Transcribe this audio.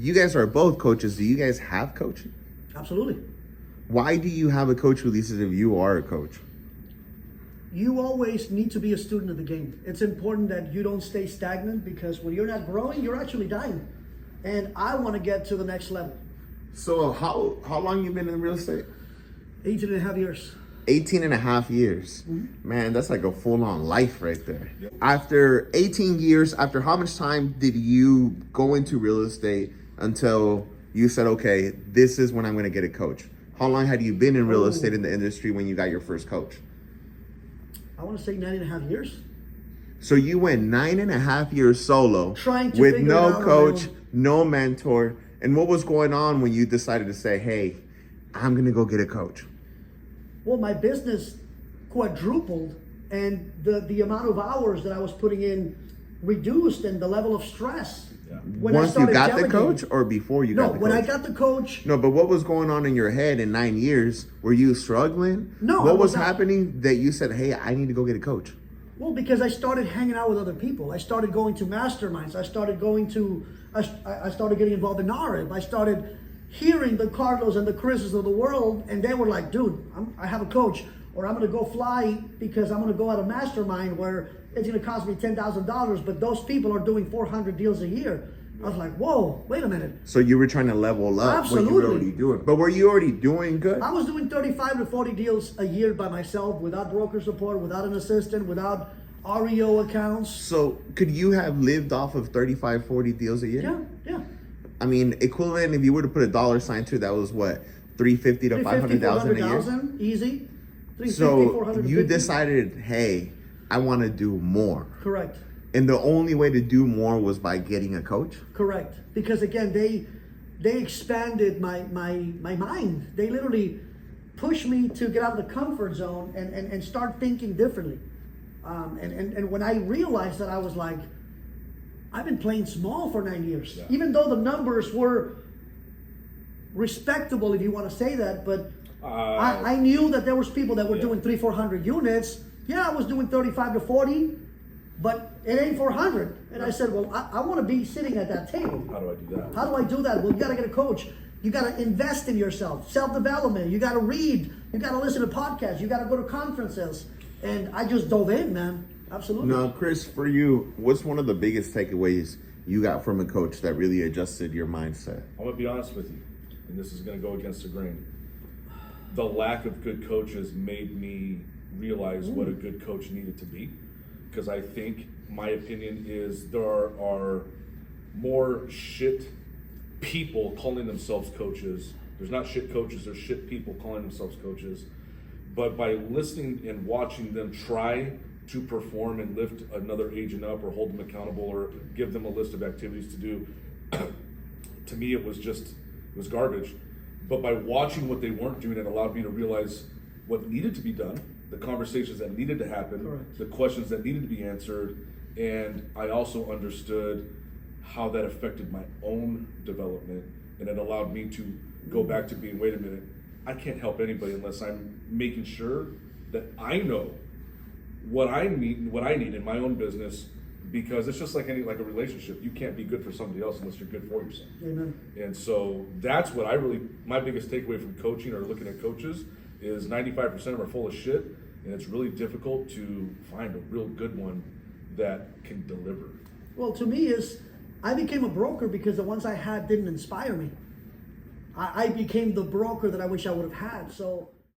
You guys are both coaches. Do you guys have coaching? Absolutely. Why do you have a coach releases if you are a coach? You always need to be a student of the game. It's important that you don't stay stagnant, because when you're not growing, you're actually dying. And I want to get to the next level. So how long you been in real estate? 18 and a half years. 18 and a half years. Man, that's like a full-on life right there. After 18 years, after how much time did you go into real estate until you said, okay, this is when I'm going to get a coach? How long had you been in real estate in the industry when you got your first coach? I want to say 9.5 years. So you went 9.5 years solo, Trying to with figure it no out on my coach, own. no mentor. And what was going on when you decided to say, hey, I'm going to go get a coach? Well, my business quadrupled, and the amount of hours that I was putting in reduced, and the level of stress. When Once you got the delegating. coach, or before you got the coach? No, when I got the coach. No, but what was going on in your head in 9 years? Were you struggling? No, I What was was not. happening that you said, hey, I need to go get a coach? Well, because I started hanging out with other people. I started going to masterminds. I started getting involved in NARIB. I started hearing the Carlos and the Chris's of the world, and they were like, dude, I have a coach, or I'm going to go fly because I'm going to go out a mastermind where it's going to cost me $10,000, but those people are doing 400 deals a year. I was like, whoa, wait a minute. So you were trying to level up what you were Absolutely. already doing. But were you already doing good? I was doing 35 to 40 deals a year by myself, without broker support, without an assistant, without REO accounts. So could you have lived off of 35, 40 deals a year? Yeah. I mean, equivalent, if you were to put a dollar sign to it, that was what, 350 to 500,000 a year? 400,000, easy. 350, So 450. you decided, hey, I want to do more. Correct. And the only way to do more was by getting a coach? Correct. Because again, they expanded my mind. They literally pushed me to get out of the comfort zone and start thinking differently. And when I realized that, I was like, I've been playing small for 9 years. Yeah. Even though the numbers were respectable, if you want to say that, but I knew that there was people that were doing 300-400 units. Yeah, I was doing 35 to 40, but it ain't 400. And I said, well, I want to be sitting at that table. How do I do that? How do I do that? Well, you got to get a coach. You got to invest in yourself, self-development. You got to read. You got to listen to podcasts. You got to go to conferences. And I just dove in, man. Absolutely. Now, Chris, for you, what's one of the biggest takeaways you got from a coach that really adjusted your mindset? I'm gonna be honest with you, and this is gonna go against the grain. The lack of good coaches made me realize what a good coach needed to be, because I think my opinion is there are more shit people calling themselves coaches. There's not shit coaches, there's shit people calling themselves coaches. But by listening and watching them try to perform and lift another agent up, or hold them accountable, or give them a list of activities to do, to me it was garbage. But by watching what they weren't doing, it allowed me to realize what needed to be done, the conversations that needed to happen, Correct. the questions that needed to be answered, and I also understood how that affected my own development, and it allowed me to go back to being, wait a minute, I can't help anybody unless I'm making sure that I know what I need in my own business, because it's just like a relationship. You can't be good for somebody else unless you're good for yourself. Amen. And so that's what my biggest takeaway from coaching or looking at coaches is 95% of them are full of shit, and it's really difficult to find a real good one that can deliver. Well, to me, I became a broker because the ones I had didn't inspire me. I became the broker that I wish I would have had. So